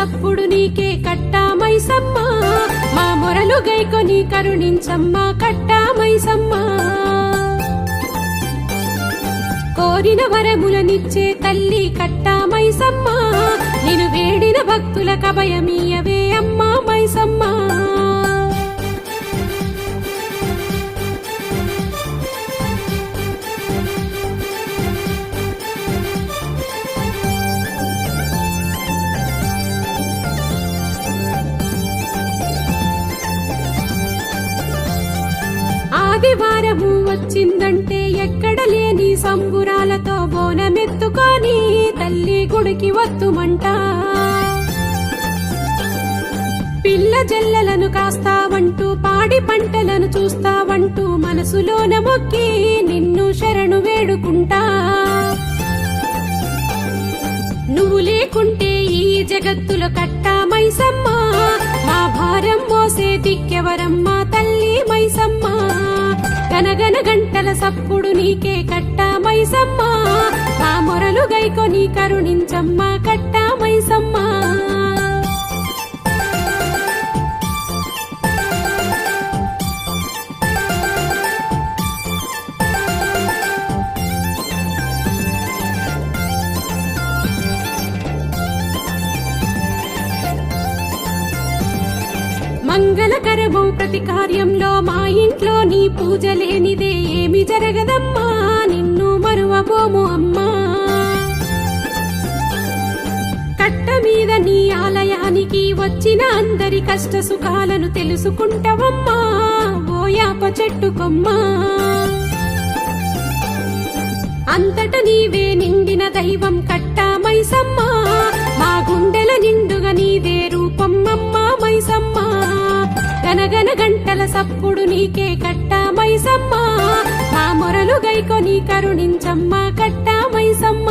సప్పుడు నీకే కట్టా మైసమ్మ, మా మొరలు గైకొని కరుణించమ్మ కట్టా మైసమ్మ. కోరిన వరములనిచ్చే తల్లి కట్టా మైసమ్మ, నిన్ను వేడిన భక్తులకు అభయమీయవే అమ్మా మైసమ్మ. ఆదివారము వచ్చిందంటే ఎక్కడ లేని సంబురాలతో బోనమెత్తుకొని తల్లి గుడికి వత్తుమంట. పిల్ల జల్లలను కాస్తావంటూ పాడి పంటలను చూస్తావంటూ మనసులోన మొక్కి నిన్ను శరణు వేడుకుంటా. నువ్వు లేకుంటే ఈ జగత్తులో కట్టా మైసమ్మ, మా భారం మోసే దిక్కెవరమ్మా తల్లి మైసమ్మ. గనగన గంటల సప్పుడు నీకే కట్టా మైసమ్మ, మా మొరలు గైకొని కరుణించమ్మ కట్టా మైసమ్మ. మంగళకరమౌ ప్రతి కార్యంలో మా ఇంట్లో నీ పూజ లేనిదే ఏమి జరగదమ్మా, నిన్ను మరువబోము అమ్మా. కట్ట మీద నీ ఆలయానికి వచ్చిన అందరి కష్ట సుఖాలను తెలుసుకుంటావమ్మా ఓ యాప చెట్టు కొమ్మ. అంతట నీవే నిండిన దైవం కట్టా మైసమ్మ, మా గుండెల నిండుగా నీదే రూపం అమ్మా మైసమ్మ. గనగన గంటల సప్పుడు నీకే కట్టా మైసమ్మ, మా మొరలు గైకొని కరుణించమ్మ కట్టా మైసమ్మ.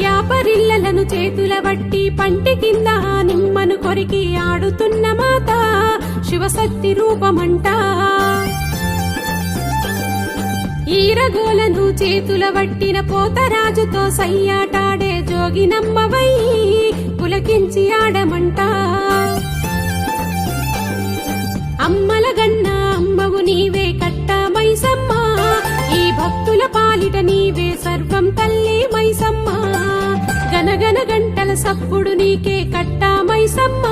యాపరిల్లలను చేతుల బట్టి పంటి కింద నిమ్మను కొరికి ఆడుతున్న మాత శివశక్తి రూపమంట. ఈరగోలను చేతుల బట్టిన పోతరాజుతో సయ్యాటాడే జోగినమ్మవై పులకించి ఆడమంట. అమ్మల గన్న అమ్మవు నీవే కట్టా మైసమ్మ, ఈ భక్తుల పాలిట నీవే సర్వం తల్లి మైసమ్మ. గనగన గంటల సప్పుడు నీకే కట్టా మైసమ్మ,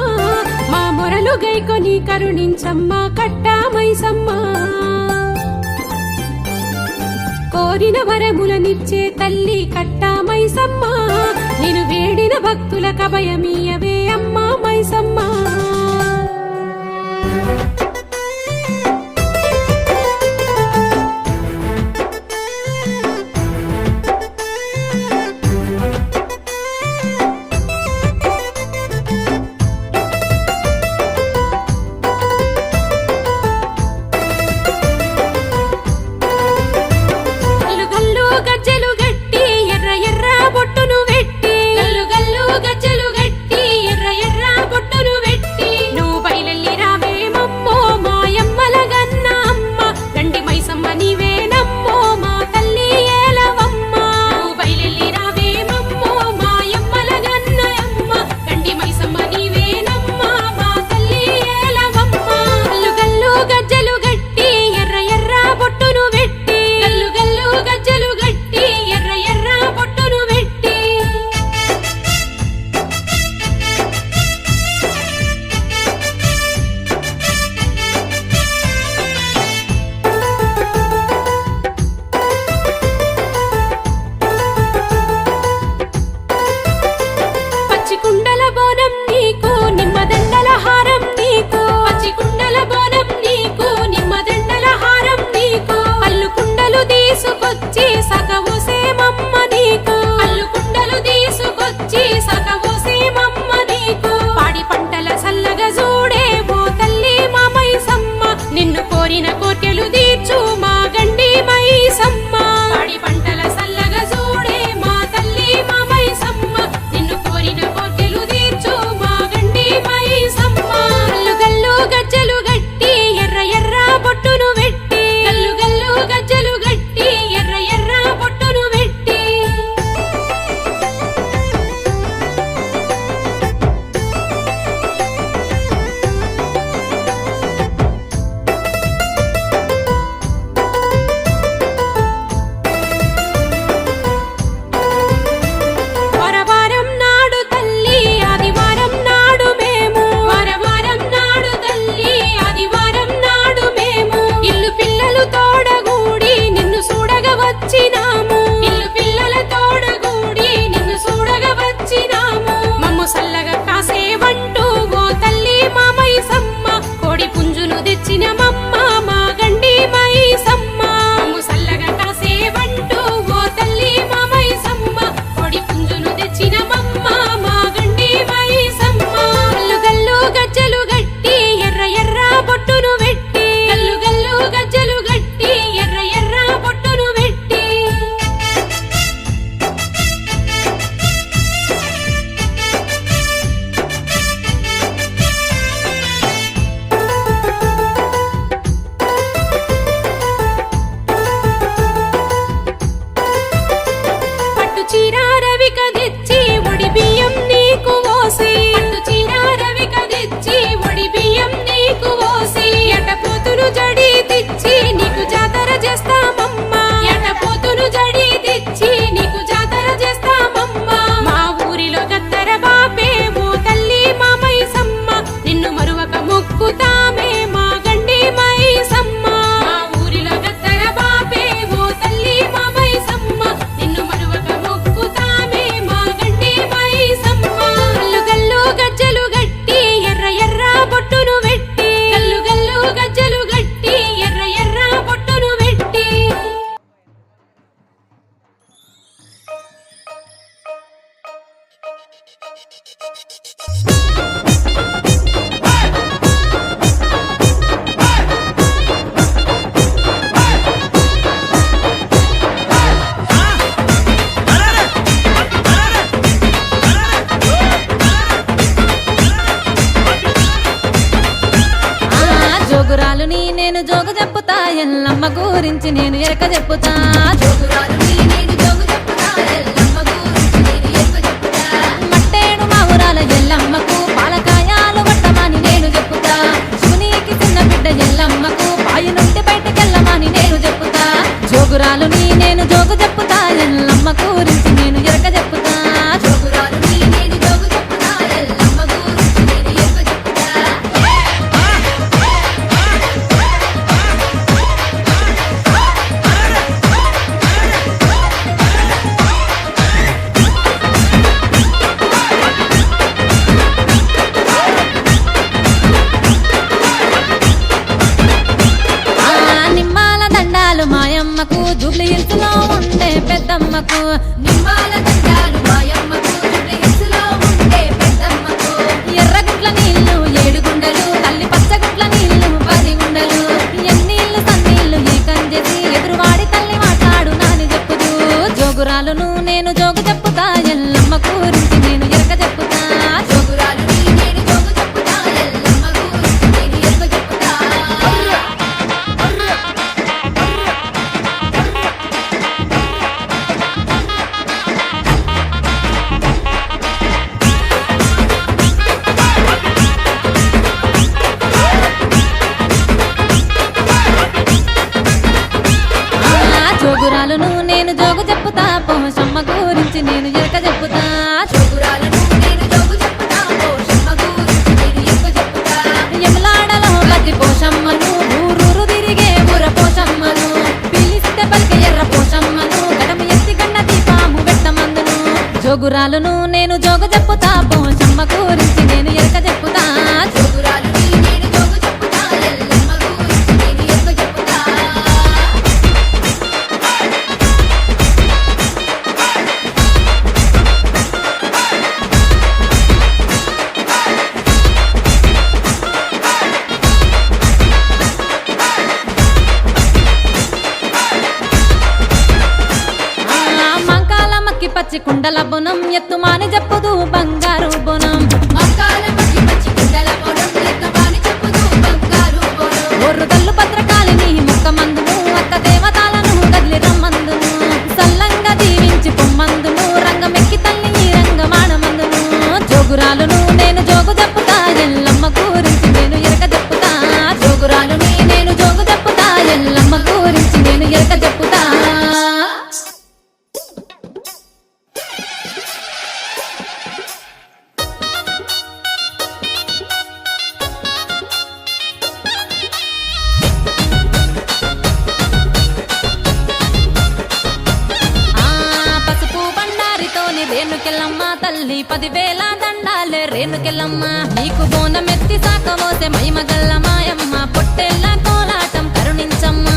మా మొరలు గైకొని కరుణించమ్మ కట్టా మైసమ్మ. కోరిన వరములనిచ్చే తల్లి కట్టా మైసమ్మ, నిన్ను వేడిన భక్తులకు అభయమీయవే అమ్మా మైసమ్మ. గల్లు గల్లు గజ్జలు గట్టి ఎర్ర ఎర్ర బొట్టును వెట్టి ఎల్లమ్మ గురించి నేను ఎరక చెప్పుతా. మట్టేడు మా ఊరాల ఎల్లమ్మకు పాలకాయాలు వట్టమని నేను చెప్పుతా. శివునికి చిన్న బిడ్డ ఎల్లమ్మకు పాయి నుండి బయటకెళ్ళమని నేను చెప్పుతా. జోగురాలు నేను జోగు చెప్పుతా, ఎల్లమ్మ గురించి నేను ఎరక చెప్పుతా. నిమ్మాల దండాలు మాయమ్మకు, జూబ్లీ హిల్స్ లో ఉండే పెద్దమ్మకు. ఎర్రగుట్ల నీళ్లు 7 గుండెలు, తల్లి పచ్చగుట్ల నీళ్లు 10 గుండెలు. ఎన్నీళ్లు సన్నీళ్లు ఏకం చేసి ఎదురువాడి తల్లి మాట్లాడు నాని చెప్పుదు. జోగురాలును నేను జోగు చెప్పుతా, ఎల్లమ్మ గురించి నేను ఎరక చెప్పుతా. జోగురాలును నేను జోగు చెప్పుతా, పోషమ్మ గురించి నేను ఎరక చెప్పుతా. ఎమలాడలో గది పోషమ్మను, ఊరూరు తిరిగే ఊర పోషమ్మను. పిలిస్తే పలికే ఎర్ర పోషమ్మను, గడమ ఎత్తి గండ దీపాము పెట్టమందును. జోగురాలును నేను జోగు చెప్పుతా, పోషమ్మ గురించి నేను ఎరక చెప్పుతా. పచ్చి కుండల బొనం ఎత్తుమాని చెప్పుదు బంగారు బొనం. ఒర్రుగల్లు భద్రకాళిని ముక్క మందును, అక్క దేవతాలను కదిలి రమ్మందును. సల్లంగా దీవించి పొమ్మందును, రంగమెక్కి తల్లి రంగమాడమందును. జోగురాలును నేను జోగు చెప్పుతా, ఎల్లమ్మ గురించి నేను ఎరక చెప్పుతా. జోగురాలుని నేను జోగు చెప్పుతా, ఎల్లమ్మ గురించి నేను ఎరక చెప్పుతా. రేణుకెళ్ళమ్మ తల్లి 10,000 దండాలే రేణుకెళ్ళమ్మ. నీకు బోనమెత్తి సాకమోసే మైమగల్ల మాయమ్మ, పొట్టెళ్ళ కోలాటం కరుణించమ్మ.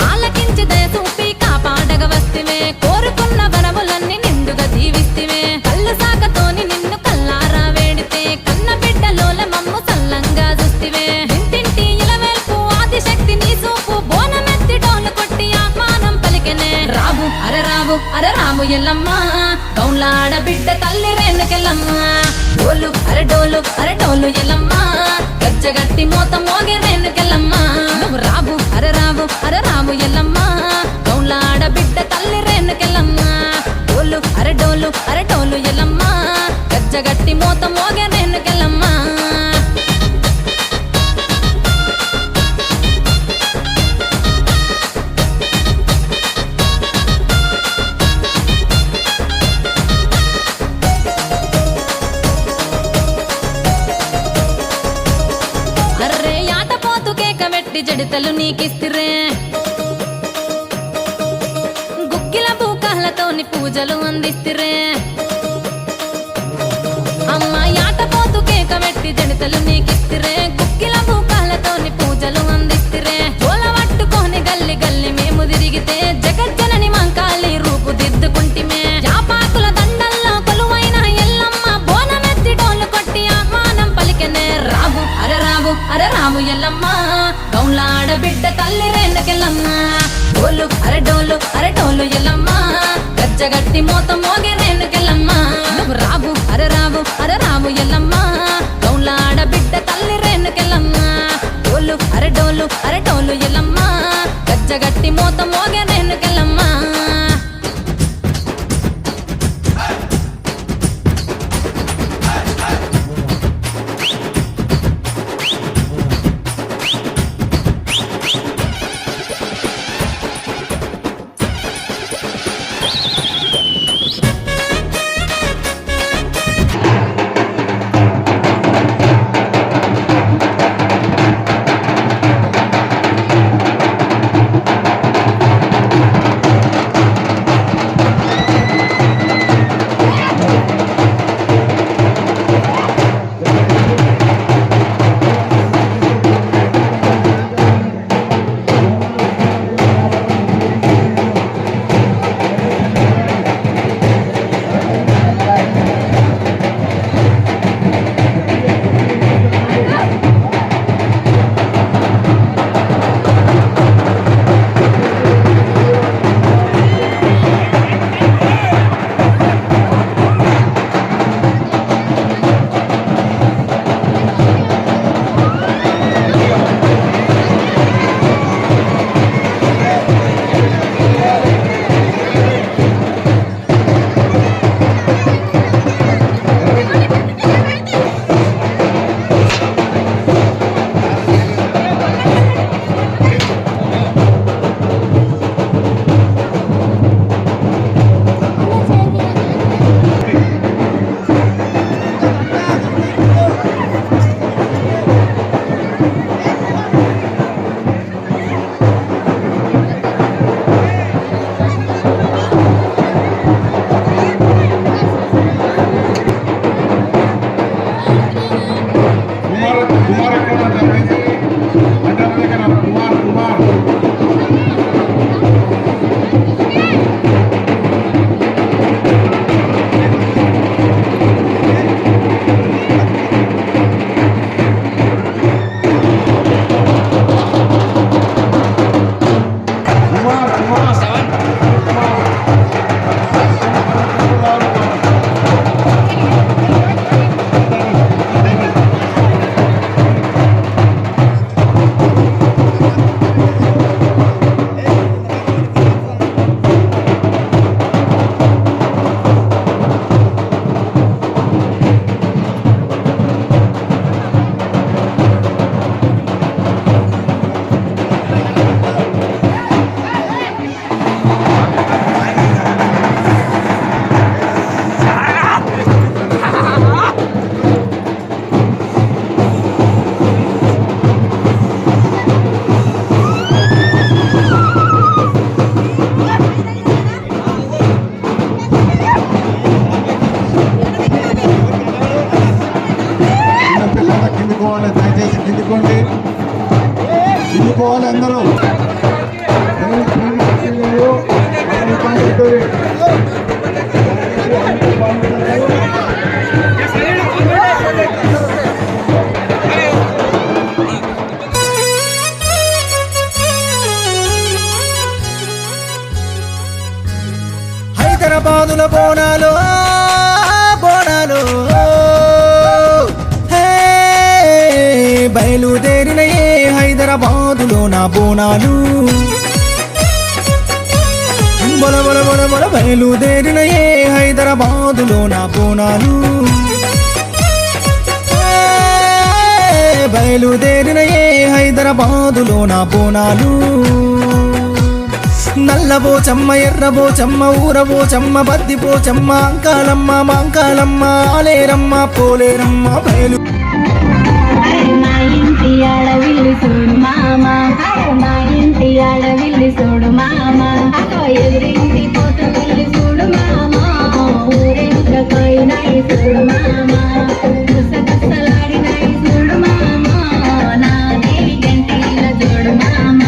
ఆలకించి దయచూపి కాపాడగ వస్తివే, కోరుకున్న వరములన్నీ నిండుగా దీవిస్తివే. కళ్ళు సాకతోని నిన్ను కల్లారా వేడితే, కన్న బిడ్డలోల మమ్ము సల్లంగా చూస్తివే. ఇంటింటి ఇలవేల్పు ఆదిశక్తి నీ సూపు, బోనమెత్తి డోలు కొట్టి ఆహ్వానం పలికెనే. రావు అర రాము ఎల్లమ్మ, గౌలాడ బిడ్డ తల్లి రేణుకెళ్ళమ్మ. డోలు అరడోలు ఎల్లమ్మ, గజ్జగట్టి మోత మోగే రేణుకెళ్ళమ్మ. నువ్వు రావు అరరాము ఎల్లమ్మ, గౌలాడ బిడ్డ తల్లి రేణుకెళ్ళమ్మ. డోలు అరడోలు ఎల్లమ్మ, గజ్జగట్టి మోత మోగే రేణుకెళ్ళమ్మ. జడితలు నీకిస్తిరే, గుక్కిల బూకాలతోని పూజలు అందిస్తిరే. అమ్మ యాటపోతు కేక పెట్టి జడితలు నీకిస్తిరే, గుక్కిల బూకాలతోని పూజలు అందిస్తిరే. జోల పట్టుకొని గల్లి గల్లి మేము తిరిగితే, జగజ్జనని మంకాలి రూపు దిద్దుకుంటిమే. యాపాకుల దండల్లో కొలువైన ఎల్లమ్మ, బోనమెత్తి డోలు కొట్టి ఆహ్వానం పలికెనే. అరరాము ఎల్లమ్మ, గౌలాడ బిడ్డ తల్లి రేణుకెళ్ళమ్మ. డోలు అరడోలు ఎల్లమ్మ, గజ్జగట్టి మోత మోగే రేణుకెళ్ళమ్మ. నువ్వు అరరాము ఎల్లమ్మ, గౌలాడ బిడ్డ తల్లి రేణుకెళ్ళమ్మ. డోలు అరడోలు ఎల్లమ్మ, గట్టి మోత మోగే నేనుకెళ్ళమ్మా దయచేసి కిందికోండి, కిందికోవాలి అందరూ. హైదరాబాదుల బోనాలు బోనాలు బయలుదేరినయే హైదరాబాదులో నా బోనాలు బొల బొల బొల బొల బయలుదేరినయే హైదరాబాదులో నా బోనాలు బయలుదేరినయే హైదరాబాదులో నా బోనాలు నల్లబోచమ్మ ఎర్రబోచమ్మ ఊరబోచమ్మ బద్దిపోచమ్మ అంకాలమ్మ మాంకాలమ్మ ఆలేరమ్మ పోలేరమ్మ బయలు మా ఇంటి ఆడవిల్లి చూడు మామ, మా ఇంటి ఆడవిల్లి చూడు మామ, ఎదురింటి పోత వెళ్ళి చూడు మామ, ఊరెంక పోయినాయి చూడు మామ, గుసగుసలాడినాయి చూడు మామ, నా దేవి గంటిల చూడు మామ.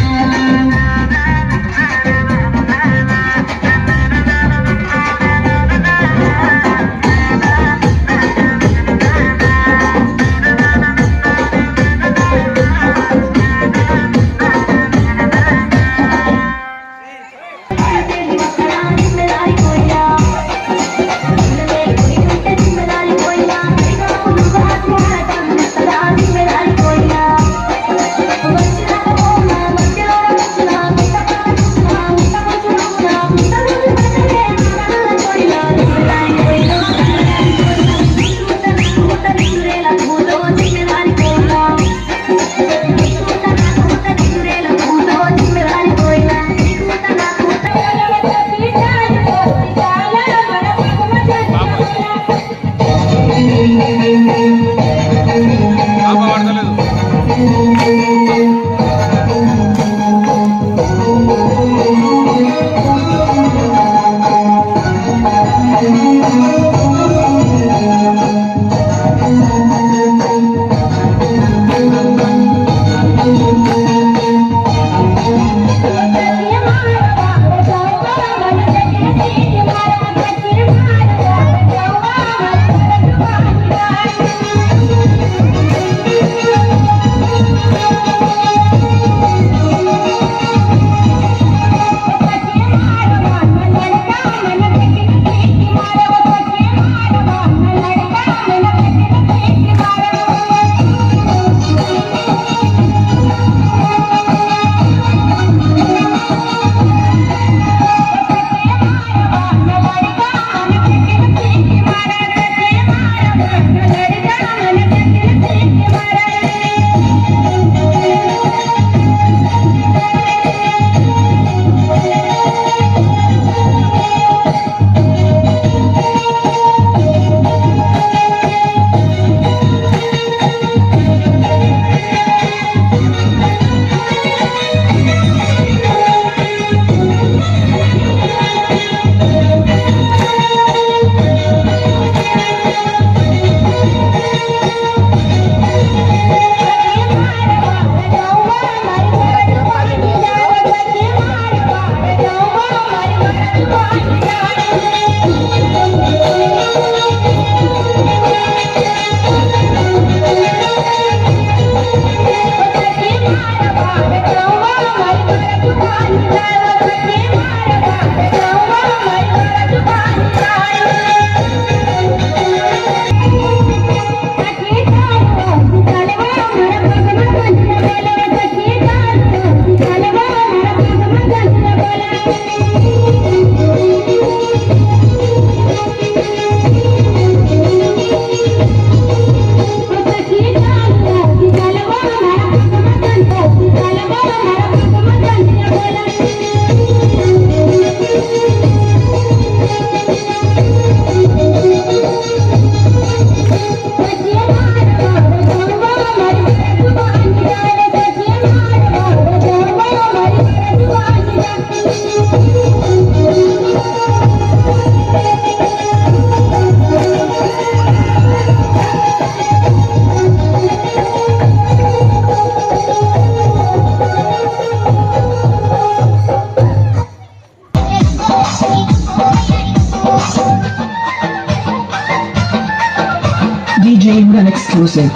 DJ Imran exclusive.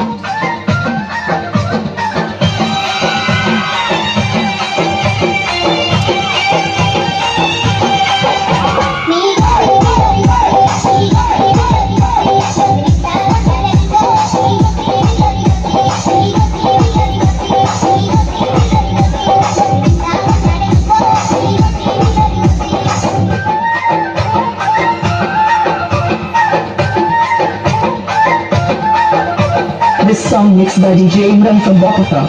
This song mixed by DJ Imran from Bogota.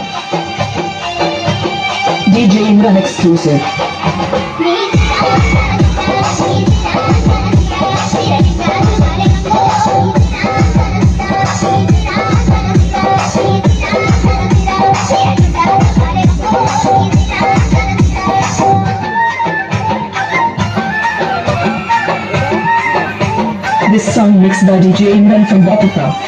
DJ Imran exclusive. This song mixed by DJ Imran from Bogota.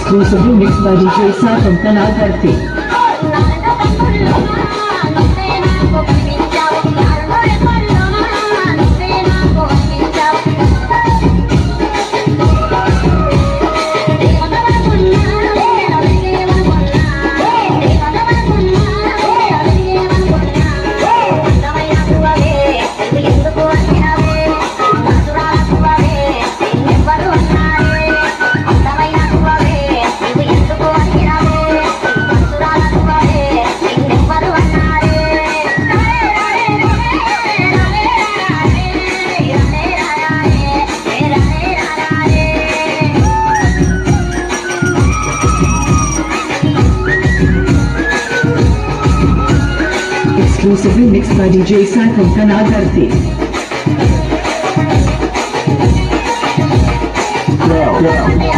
Exclusively mixed by DJ Sai from Kanal Dharti. Exclusively mixed by DJ Sai from Kanal Dharti. Wow.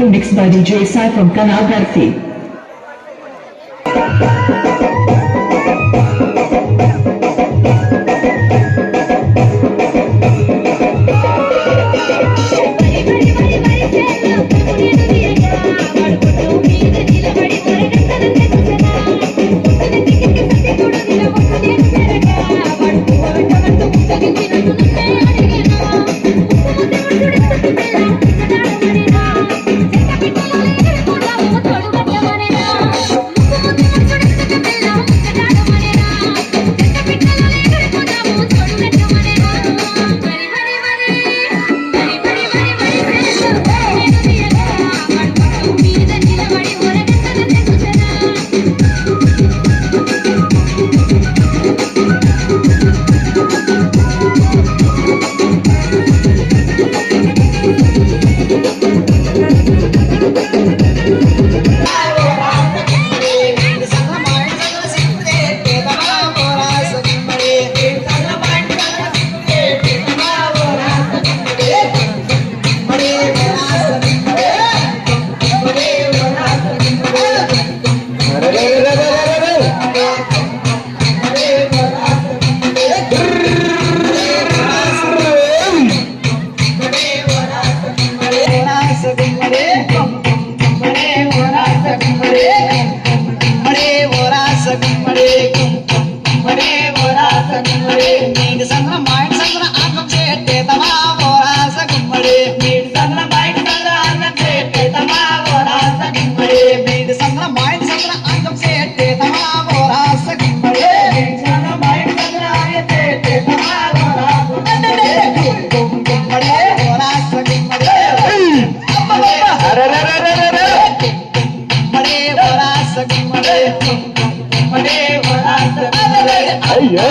Telugu mixed by DJ Sai from Kanagarthi. అయ్యో